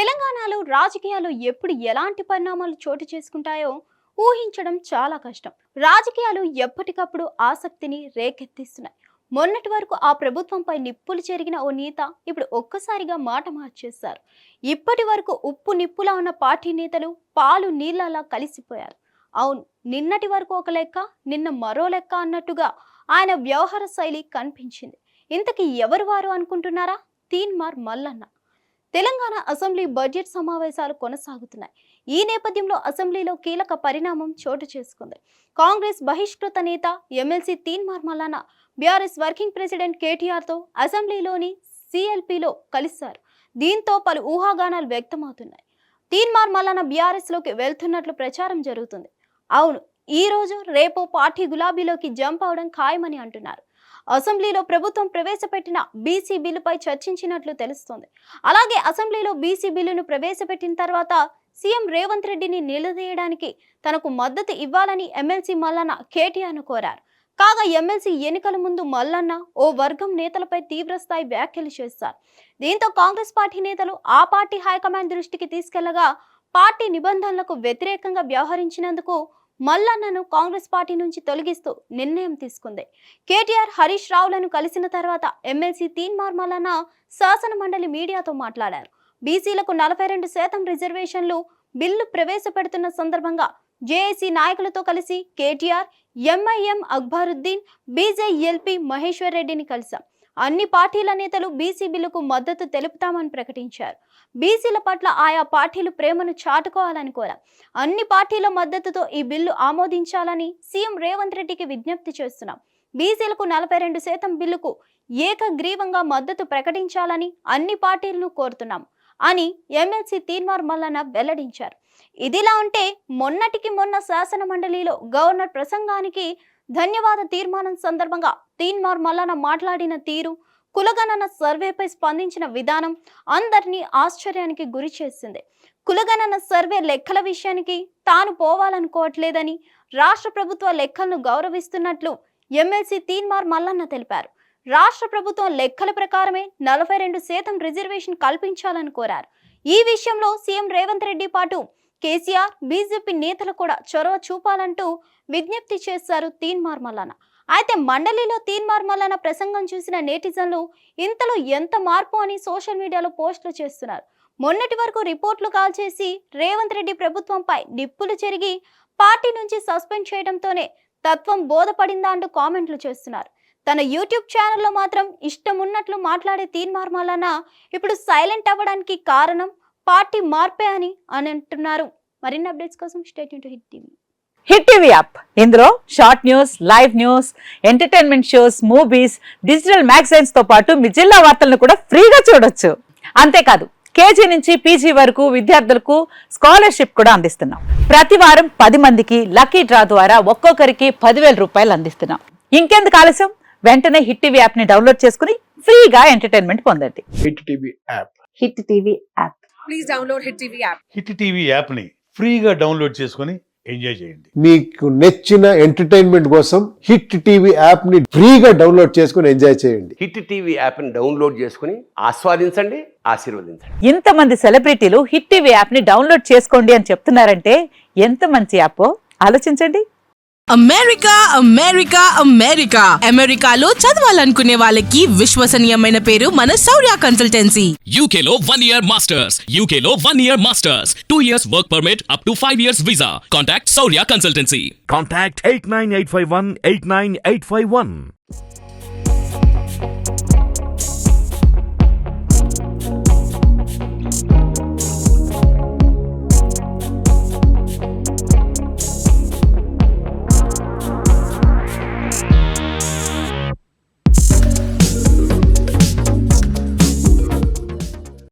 తెలంగాణలో రాజకీయాలు ఎప్పుడు ఎలాంటి పరిణామాలు చోటు చేసుకుంటాయో ఊహించడం చాలా కష్టం. రాజకీయాలు ఎప్పటికప్పుడు ఆసక్తిని రేకెత్తిస్తున్నాయి. మొన్నటి వరకు ఆ ప్రభుత్వంపై నిప్పులు చెరిగిన ఓ నేత ఇప్పుడు ఒక్కసారిగా మాట మార్చేశారు. ఇప్పటి వరకు ఉప్పు నిప్పులా ఉన్న పార్టీ నేతలు పాలు నీళ్ళలా కలిసిపోయారు. అవును, నిన్నటి వరకు ఒక లెక్క, నిన్న మరో లెక్క అన్నట్టుగా ఆయన వ్యవహార శైలి కనిపించింది. ఇంతకీ ఎవరు వారు అనుకుంటున్నారా? తీన్మార్ మల్లన్న. తెలంగాణ అసెంబ్లీ బడ్జెట్ సమావేశాలు కొనసాగుతున్నాయి. ఈ నేపథ్యంలో అసెంబ్లీలో కీలక పరిణామం చోటు చేసుకుంది. కాంగ్రెస్ బహిష్కృత నేత MLC Teenmar Mallanna BRS working president కేటీఆర్తో అసెంబ్లీలోని సిఎల్పిలో కలిశారు. దీంతో పలు ఊహాగానాలు వ్యక్తమవుతున్నాయి. తీన్మార్ మల్లన్న బీఆర్ఎస్లోకి వెళ్తున్నట్లు ప్రచారం జరుగుతుంది. అవును, ఈ రోజు రేపు పార్టీ గులాబీలోకి జంప్ అవడం ఖాయమని అంటున్నారు. అసెంబ్లీలో ప్రభుత్వం ప్రవేశపెట్టిన బీసీ బిల్లుపై చర్చించినట్లు తెలుస్తోంది. అలాగే అసెంబ్లీలో బీసీ బిల్లును ప్రవేశపెట్టిన తర్వాత సీఎం రేవంత్ రెడ్డిని నిలదీయడానికి తనకు మద్దతు ఇవ్వాలని ఎమ్మెల్సీ మల్లన్న కేటీఆర్ను కోరారు. కాగా ఎమ్మెల్సీ ఎన్నికల ముందు మల్లన్న ఓ వర్గం నేతలపై తీవ్రస్థాయి వ్యాఖ్యలు చేశారు. దీంతో కాంగ్రెస్ పార్టీ నేతలు ఆ పార్టీ హైకమాండ్ దృష్టికి తీసుకెళ్లగా పార్టీ నిబంధనలకు వ్యతిరేకంగా వ్యవహరించినందుకు మల్లన్నను కాంగ్రెస్ పార్టీ నుంచి తొలగిస్తూ నిర్ణయం తీసుకుంది. కేటీఆర్ హరీష్ రావులను కలిసిన తర్వాత ఎమ్మెల్సీ తీన్మార్ మల్లన్న శాసన మండలి మీడియాతో మాట్లాడారు. బీసీలకు 42% రిజర్వేషన్లు బిల్లు ప్రవేశపెడుతున్న సందర్భంగా జేఏసీ నాయకులతో కలిసి కేటీఆర్, ఎంఐఎం అక్బరుద్దీన్, బీజేఎల్పీ మహేశ్వర్ రెడ్డిని కలిశాం. అన్ని పార్టీల నేతలు బీసీ బిల్లుకు మద్దతు తెలుపుతామని ప్రకటించారు. బీసీల పట్ల ఆయా పార్టీలు ప్రేమను చాటుకోవాలని కోరాం. అన్ని పార్టీల మద్దతుతో ఈ బిల్లు ఆమోదించాలని సీఎం రేవంత్ రెడ్డికి విజ్ఞప్తి చేస్తున్నాం. బీసీలకు 42% బిల్లుకు ఏకగ్రీవంగా మద్దతు ప్రకటించాలని అన్ని పార్టీలను కోరుతున్నాం అని ఎమ్మెల్సీ తీన్మార్ మల్లన్న వెల్లడించారు. ఇదిలా ఉంటే మొన్నటికి మొన్న శాసన మండలిలో గవర్నర్ ప్రసంగానికి ధన్యవాద తీర్మానం సందర్భంగా తీన్మార్ మల్లన్న మాట్లాడిన తీరు, కులగణన సర్వేపై స్పందించిన విధానం అందరినీ ఆశ్చర్యానికి గురి చేసింది. కులగణన సర్వే లెక్కల విషయానికి తాను పోవాలనుకోవట్లేదని, రాష్ట్ర ప్రభుత్వ లెక్కలను గౌరవిస్తున్నట్లు ఎమ్మెల్సీ తీన్మార్ మల్లన్న తెలిపారు. రాష్ట్ర ప్రభుత్వం లెక్కల ప్రకారమే 42% రిజర్వేషన్ కల్పించాలని కోరారు. ఈ విషయంలో సీఎం రేవంత్ రెడ్డి పాటు కేసీఆర్, బీజేపీ నేతలు కూడా చొరవ చూపాలంటూ విజ్ఞప్తి చేశారు తీన్మార్ మల్లన్న. అయితే మండలిలో తీన్మార్ మల్లన్న ప్రసంగం చూసిన నెటిజన్లు ఇంతలో ఎంత మార్పు అని సోషల్ మీడియాలో పోస్టులు చేస్తున్నారు. మొన్నటి వరకు రిపోర్టులు కాల్చేసి రేవంత్ రెడ్డి ప్రభుత్వంపై నిప్పులు చెరిగి పార్టీ నుంచి సస్పెండ్ చేయడంతోనే తత్వం బోధపడిందా అంటూ కామెంట్లు చేస్తున్నారు. తన యూట్యూబ్ ఛానల్లో మాత్రం ఇష్టం ఉన్నట్లు మాట్లాడే తీన్మార్ మల్లన్న ఇప్పుడు సైలెంట్ అవ్వడానికి కారణం పార్టీ మార్పే అని అంటున్నారు. మరిన్ని అప్డేట్స్ కోసం stay tune to Hit TV. Hit TV app, ఇందులో short news, live news, entertainment shows, movies, digital magazines తో పాటు మీ జిల్లా వార్తలను కూడా ఫ్రీగా చూడొచ్చు. అంతేకాదు కేజీ నుంచి పీజీ వరకు విద్యార్థులకు స్కాలర్షిప్ కూడా అందిస్తున్నాం. ప్రతి వారం 10 మందికి లక్కీ డ్రా ద్వారా ఒక్కొక్కరికి 10,000 రూపాయలు అందిస్తున్నాం. ఇంకెందుకు ఆలస్యం, వెంటనే హిట్ టీవీ యాప్ ని డౌన్లోడ్ చేసుకుని ఫ్రీగా ఎంటర్టైన్మెంట్ పొందండి. Hit TV app. Hit TV app. Please download hit TV app. Hit TV app ని ఫ్రీగా డౌన్లోడ్ చేసుకొని ఎంజాయ్ చేయండి. మీకు నచ్చిన ఎంటర్టైన్మెంట్ కోసం హిట్ టీవీ యాప్ ని ఫ్రీగా డౌన్లోడ్ చేసుకొని ఎంజాయ్ చేయండి. హిట్ టీవీ యాప్ ని డౌన్లోడ్ చేసుకుని ఆస్వాదించండి, ఆశీర్వదించండి. ఇంతమంది సెలబ్రిటీలు హిట్ టీవీ యాప్ ని డౌన్లోడ్ చేసుకోండి అని చెప్తున్నారంటే ఎంత మంచి యాప్ ఆలోచించండి. అమెరికా అమెరికా అమెరికా అమెరికాలో చదవాలనుకునే వాళ్ళకి విశ్వసనీయమైన పేరు మన శౌర్య కన్సల్టెన్సీ. UK లో 1 year masters. UK లో 1 year masters. 2 years work permit up to 5 years visa. Contact Saurya Consultancy. Contact 89851 89851.